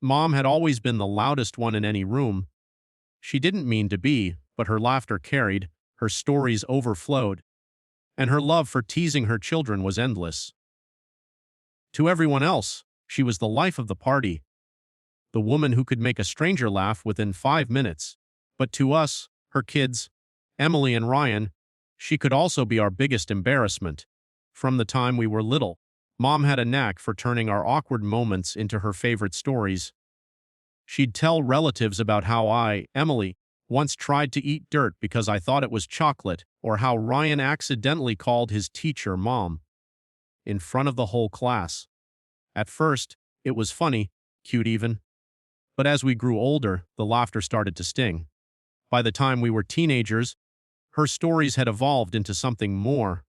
Mom had always been the loudest one in any room. She didn't mean to be, but her laughter carried, her stories overflowed, and her love for teasing her children was endless. To everyone else, she was the life of the party, the woman who could make a stranger laugh within 5 minutes. But to us, her kids, Emily and Ryan, she could also be our biggest embarrassment. From the time we were little, Mom had a knack for turning our awkward moments into her favorite stories. She'd tell relatives about how I, Emily, once tried to eat dirt because I thought it was chocolate, or how Ryan accidentally called his teacher Mom, in front of the whole class. At first, it was funny, cute even. But as we grew older, the laughter started to sting. By the time we were teenagers, her stories had evolved into something more.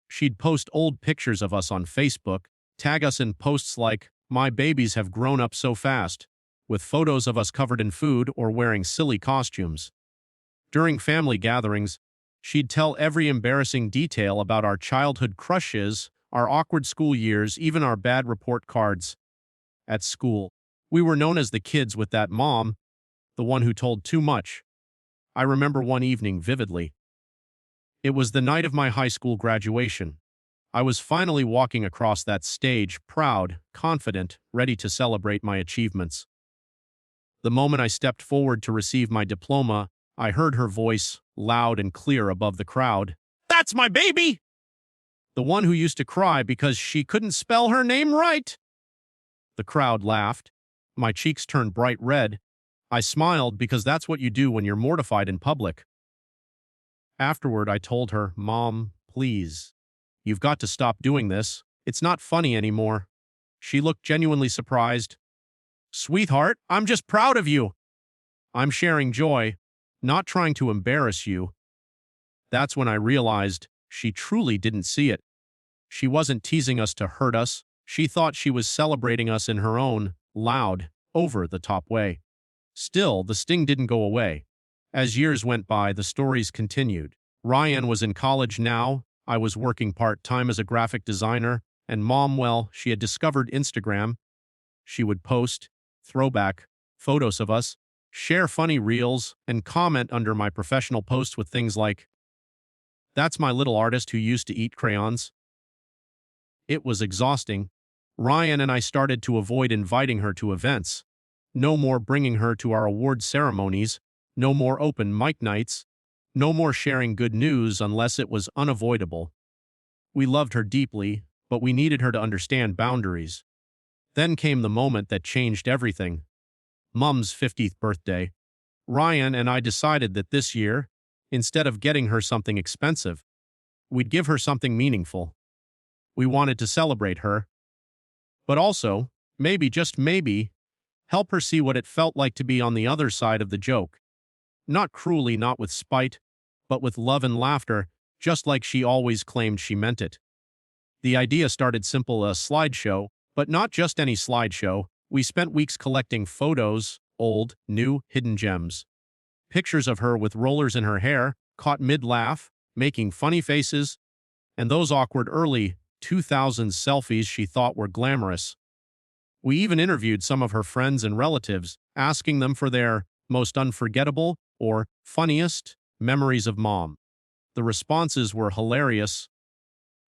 She'd post old pictures of us on Facebook, tag us in posts like, "My babies have grown up so fast," with photos of us covered in food or wearing silly costumes. During family gatherings, she'd tell every embarrassing detail about our childhood crushes, our awkward school years, even our bad report cards. At school, we were known as the kids with that mom, the one who told too much. I remember one evening vividly. It was the night of my high school graduation. I was finally walking across that stage, proud, confident, ready to celebrate my achievements. The moment I stepped forward to receive my diploma, I heard her voice, loud and clear above the crowd. "That's my baby!" The one who used to cry because she couldn't spell her name right. The crowd laughed. My cheeks turned bright red. I smiled because that's what you do when you're mortified in public. Afterward, I told her, "Mom, please. You've got to stop doing this. It's not funny anymore." She looked genuinely surprised. "Sweetheart, I'm just proud of you. I'm sharing joy, not trying to embarrass you." That's when I realized she truly didn't see it. She wasn't teasing us to hurt us. She thought she was celebrating us in her own, loud, over-the-top way. Still, the sting didn't go away. As years went by, the stories continued. Ryan was in college now, I was working part-time as a graphic designer, and Mom, well, she had discovered Instagram. She would post throwback photos of us, share funny reels, and comment under my professional posts with things like, "That's my little artist who used to eat crayons." It was exhausting. Ryan and I started to avoid inviting her to events. No more bringing her to our award ceremonies, no more open mic nights, no more sharing good news unless it was unavoidable. We loved her deeply, but we needed her to understand boundaries. Then came the moment that changed everything. Mom's 50th birthday. Ryan and I decided that this year, instead of getting her something expensive, we'd give her something meaningful. We wanted to celebrate her, but also, maybe, just maybe, help her see what it felt like to be on the other side of the joke. Not cruelly, not with spite, but with love and laughter, just like she always claimed she meant it. The idea started simple, a slideshow, but not just any slideshow. We spent weeks collecting photos, old, new, hidden gems. Pictures of her with rollers in her hair, caught mid-laugh, making funny faces, and those awkward early 2000s selfies she thought were glamorous. We even interviewed some of her friends and relatives, asking them for their most unforgettable or funniest memories of Mom. The responses were hilarious.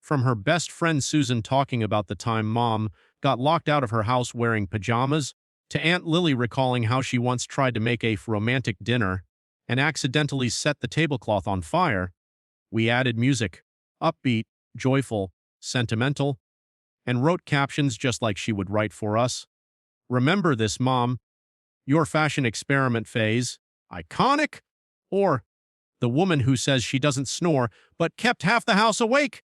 From her best friend Susan talking about the time Mom got locked out of her house wearing pajamas, to Aunt Lily recalling how she once tried to make a romantic dinner and accidentally set the tablecloth on fire. We added music, upbeat, joyful, sentimental, and wrote captions just like she would write for us. "Remember this, Mom. Your fashion experiment phase. Iconic." Or, "The woman who says she doesn't snore but kept half the house awake."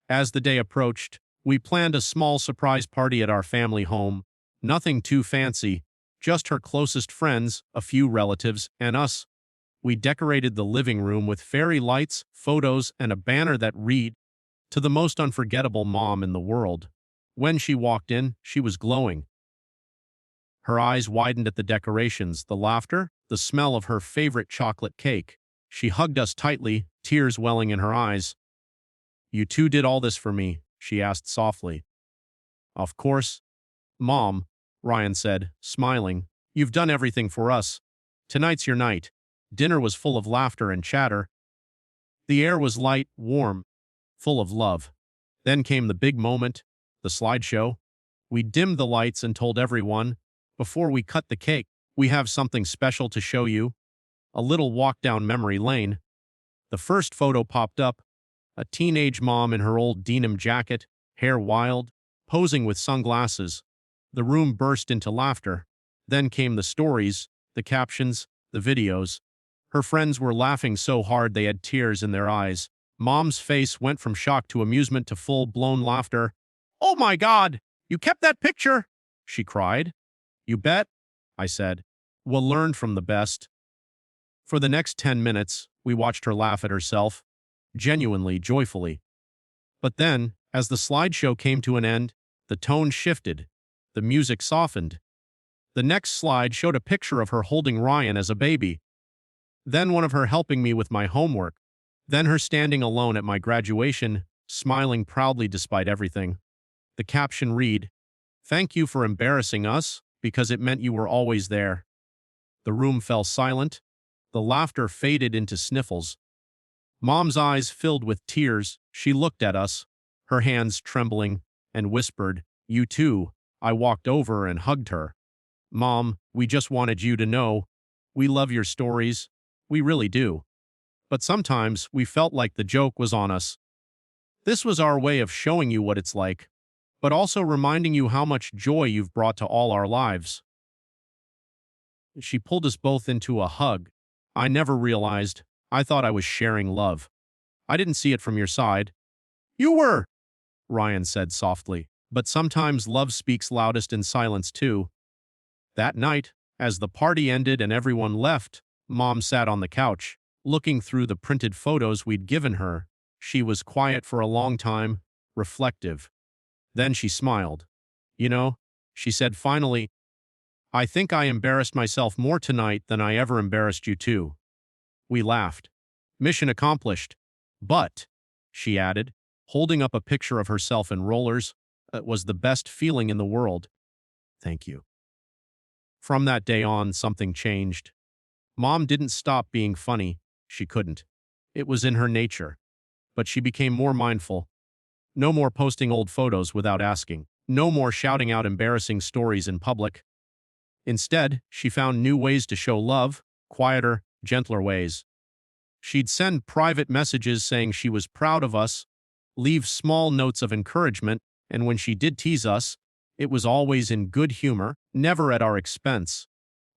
As the day approached, we planned a small surprise party at our family home. Nothing too fancy, just her closest friends, a few relatives, and us. We decorated the living room with fairy lights, photos, and a banner that read, "To the most unforgettable Mom in the world." When she walked in, she was glowing. Her eyes widened at the decorations, the laughter, the smell of her favorite chocolate cake. She hugged us tightly, tears welling in her eyes. "You two did all this for me?" she asked softly. "Of course, Mom," Ryan said, smiling. You've done everything for us. Tonight's your night. Dinner was full of laughter and chatter. The air was light, warm, full of love. Then came the big moment, the slideshow. We dimmed the lights and told everyone, before we cut the cake, we have something special to show you. A little walk down memory lane. The first photo popped up, a teenage mom in her old denim jacket, hair wild, posing with sunglasses. The room burst into laughter. Then came the stories, the captions, the videos. Her friends were laughing so hard they had tears in their eyes. Mom's face went from shock to amusement to full-blown laughter. "Oh my God! You kept that picture!" she cried. "You bet," I said. "We'll learn from the best." For the next 10 minutes, we watched her laugh at herself, genuinely, joyfully. But then, as the slideshow came to an end, the tone shifted. The music softened. The next slide showed a picture of her holding Ryan as a baby. Then one of her helping me with my homework. Then her standing alone at my graduation, smiling proudly despite everything. The caption read, "Thank you for embarrassing us, because it meant you were always there." The room fell silent. The laughter faded into sniffles. Mom's eyes filled with tears. She looked at us, her hands trembling, and whispered, "You too." I walked over and hugged her. "Mom, we just wanted you to know. We love your stories. We really do. But sometimes we felt like the joke was on us. This was our way of showing you what it's like, but also reminding you how much joy you've brought to all our lives." She pulled us both into a hug. I never realized. I thought I was sharing love. I didn't see it from your side. "You were," Ryan said softly. "But sometimes love speaks loudest in silence too." That night, as the party ended and everyone left, Mom sat on the couch, looking through the printed photos we'd given her. She was quiet for a long time, reflective. Then she smiled. "You know," she said finally, "I think I embarrassed myself more tonight than I ever embarrassed you too." We laughed. "Mission accomplished." "But," she added, holding up a picture of herself in rollers, "it was the best feeling in the world. Thank you." From that day on, something changed. Mom didn't stop being funny. She couldn't. It was in her nature. But she became more mindful. No more posting old photos without asking. No more shouting out embarrassing stories in public. Instead, she found new ways to show love, quieter, gentler ways. She'd send private messages saying she was proud of us, leave small notes of encouragement, and when she did tease us, it was always in good humor, never at our expense.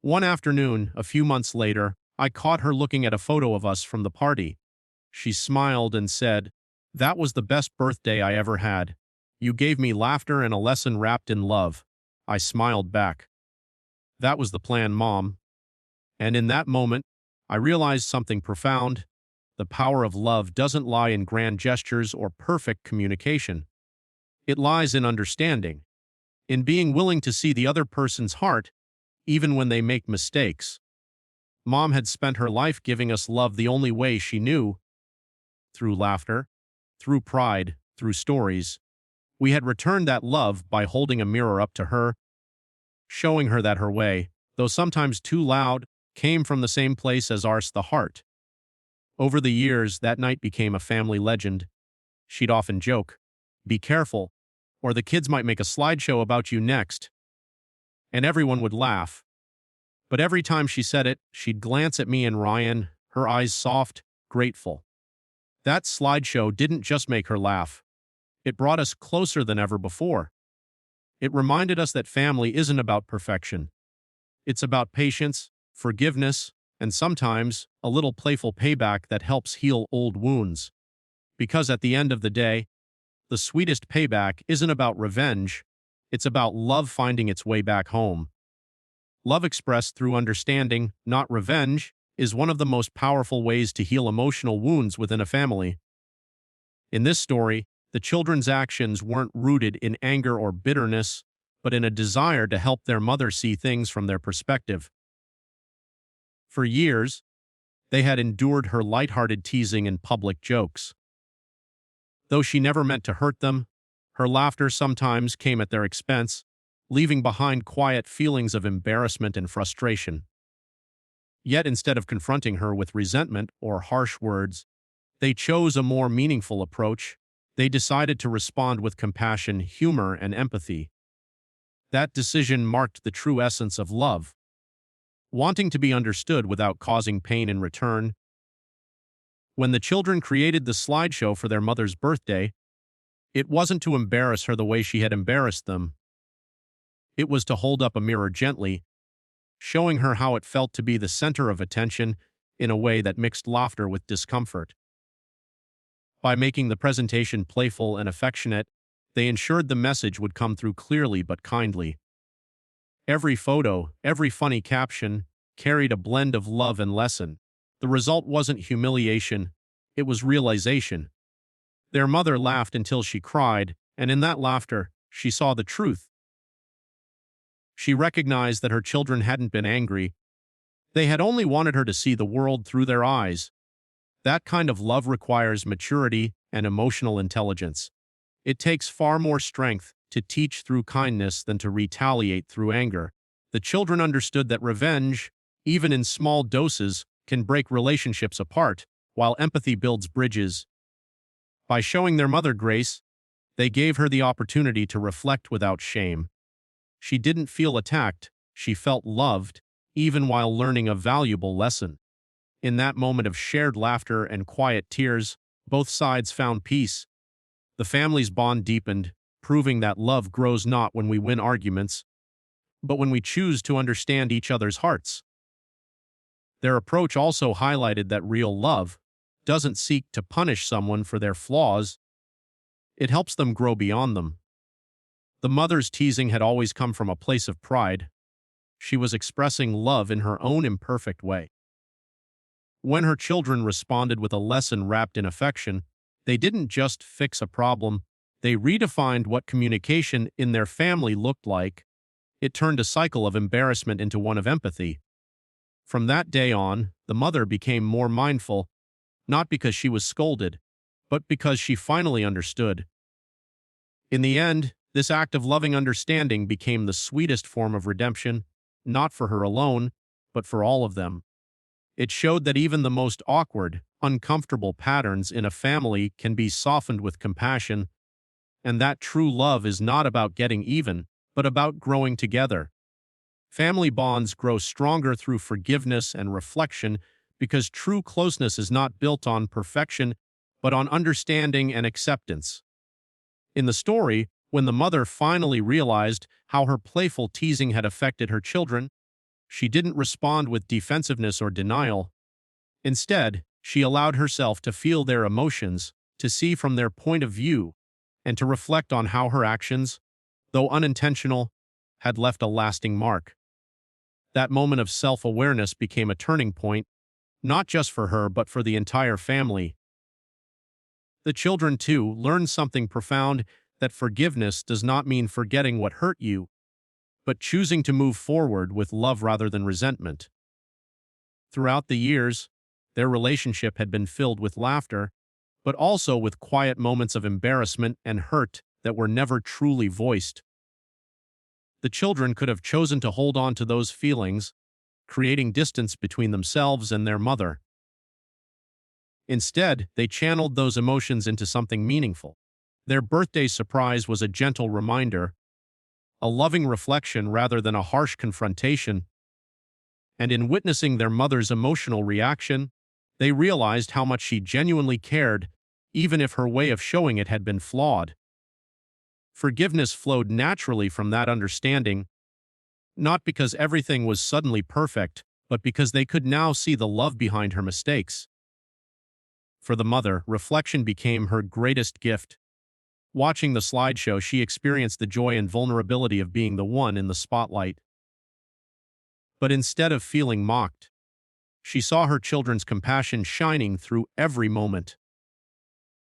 One afternoon, a few months later, I caught her looking at a photo of us from the party. She smiled and said, "That was the best birthday I ever had. You gave me laughter and a lesson wrapped in love." I smiled back. "That was the plan, Mom." And in that moment, I realized something profound. The power of love doesn't lie in grand gestures or perfect communication. It lies in understanding, in being willing to see the other person's heart, even when they make mistakes. Mom had spent her life giving us love the only way she knew, through laughter, through pride, through stories. We had returned that love by holding a mirror up to her, showing her that her way, though sometimes too loud, came from the same place as ours, the heart. Over the years, that night became a family legend. She'd often joke, "Be careful, or the kids might make a slideshow about you next." And everyone would laugh. But every time she said it, she'd glance at me and Ryan, her eyes soft, grateful. That slideshow didn't just make her laugh. It brought us closer than ever before. It reminded us that family isn't about perfection. It's about patience, forgiveness, and sometimes a little playful payback that helps heal old wounds. Because at the end of the day, the sweetest payback isn't about revenge, it's about love finding its way back home. Love expressed through understanding, not revenge, is one of the most powerful ways to heal emotional wounds within a family. In this story, the children's actions weren't rooted in anger or bitterness, but in a desire to help their mother see things from their perspective. For years, they had endured her lighthearted teasing and public jokes. Though she never meant to hurt them, her laughter sometimes came at their expense, leaving behind quiet feelings of embarrassment and frustration. Yet instead of confronting her with resentment or harsh words, they chose a more meaningful approach. They decided to respond with compassion, humor, and empathy. That decision marked the true essence of love, wanting to be understood without causing pain in return. When the children created the slideshow for their mother's birthday, it wasn't to embarrass her the way she had embarrassed them. It was to hold up a mirror gently, showing her how it felt to be the center of attention in a way that mixed laughter with discomfort. By making the presentation playful and affectionate, they ensured the message would come through clearly but kindly. Every photo, every funny caption, carried a blend of love and lesson. The result wasn't humiliation, it was realization. Their mother laughed until she cried, and in that laughter, she saw the truth. She recognized that her children hadn't been angry. They had only wanted her to see the world through their eyes. That kind of love requires maturity and emotional intelligence. It takes far more strength to teach through kindness than to retaliate through anger. The children understood that revenge, even in small doses, can break relationships apart, while empathy builds bridges. By showing their mother grace, they gave her the opportunity to reflect without shame. She didn't feel attacked, she felt loved, even while learning a valuable lesson. In that moment of shared laughter and quiet tears, both sides found peace. The family's bond deepened, proving that love grows not when we win arguments, but when we choose to understand each other's hearts. Their approach also highlighted that real love doesn't seek to punish someone for their flaws, it helps them grow beyond them. The mother's teasing had always come from a place of pride. She was expressing love in her own imperfect way. When her children responded with a lesson wrapped in affection, they didn't just fix a problem, they redefined what communication in their family looked like. It turned a cycle of embarrassment into one of empathy. From that day on, the mother became more mindful, not because she was scolded, but because she finally understood. In the end, this act of loving understanding became the sweetest form of redemption, not for her alone, but for all of them. It showed that even the most awkward, uncomfortable patterns in a family can be softened with compassion, and that true love is not about getting even, but about growing together. Family bonds grow stronger through forgiveness and reflection because true closeness is not built on perfection, but on understanding and acceptance. In the story, when the mother finally realized how her playful teasing had affected her children, she didn't respond with defensiveness or denial. Instead, she allowed herself to feel their emotions, to see from their point of view, and to reflect on how her actions, though unintentional, had left a lasting mark. That moment of self-awareness became a turning point, not just for her but for the entire family. The children, too, learned something profound, that forgiveness does not mean forgetting what hurt you, but choosing to move forward with love rather than resentment. Throughout the years, their relationship had been filled with laughter, but also with quiet moments of embarrassment and hurt that were never truly voiced. The children could have chosen to hold on to those feelings, creating distance between themselves and their mother. Instead, they channeled those emotions into something meaningful. Their birthday surprise was a gentle reminder, a loving reflection rather than a harsh confrontation, and in witnessing their mother's emotional reaction, they realized how much she genuinely cared, even if her way of showing it had been flawed. Forgiveness flowed naturally from that understanding, not because everything was suddenly perfect, but because they could now see the love behind her mistakes. For the mother, reflection became her greatest gift. Watching the slideshow, she experienced the joy and vulnerability of being the one in the spotlight. But instead of feeling mocked, she saw her children's compassion shining through every moment.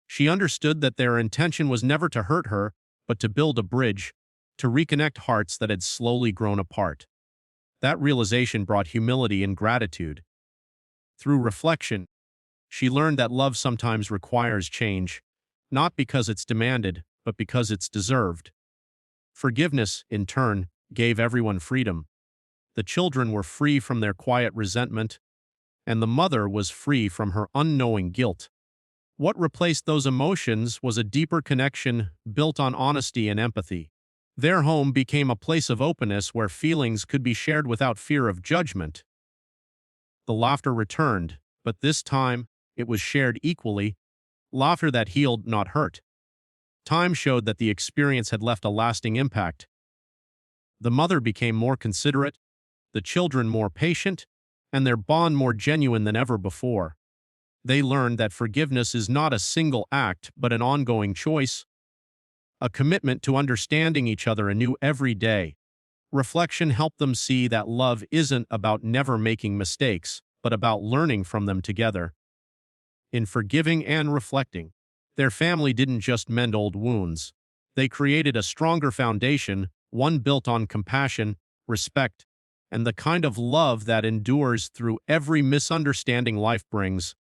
She understood that their intention was never to hurt her, but to build a bridge, to reconnect hearts that had slowly grown apart. That realization brought humility and gratitude. Through reflection, she learned that love sometimes requires change, not because it's demanded, but because it's deserved. Forgiveness, in turn, gave everyone freedom. The children were free from their quiet resentment, and the mother was free from her unknowing guilt. What replaced those emotions was a deeper connection built on honesty and empathy. Their home became a place of openness where feelings could be shared without fear of judgment. The laughter returned, but this time it was shared equally, laughter that healed, not hurt. Time showed that the experience had left a lasting impact. The mother became more considerate, the children more patient, and their bond more genuine than ever before. They learned that forgiveness is not a single act, but an ongoing choice, a commitment to understanding each other anew every day. Reflection helped them see that love isn't about never making mistakes, but about learning from them together. In forgiving and reflecting, their family didn't just mend old wounds. They created a stronger foundation, one built on compassion, respect, and the kind of love that endures through every misunderstanding life brings.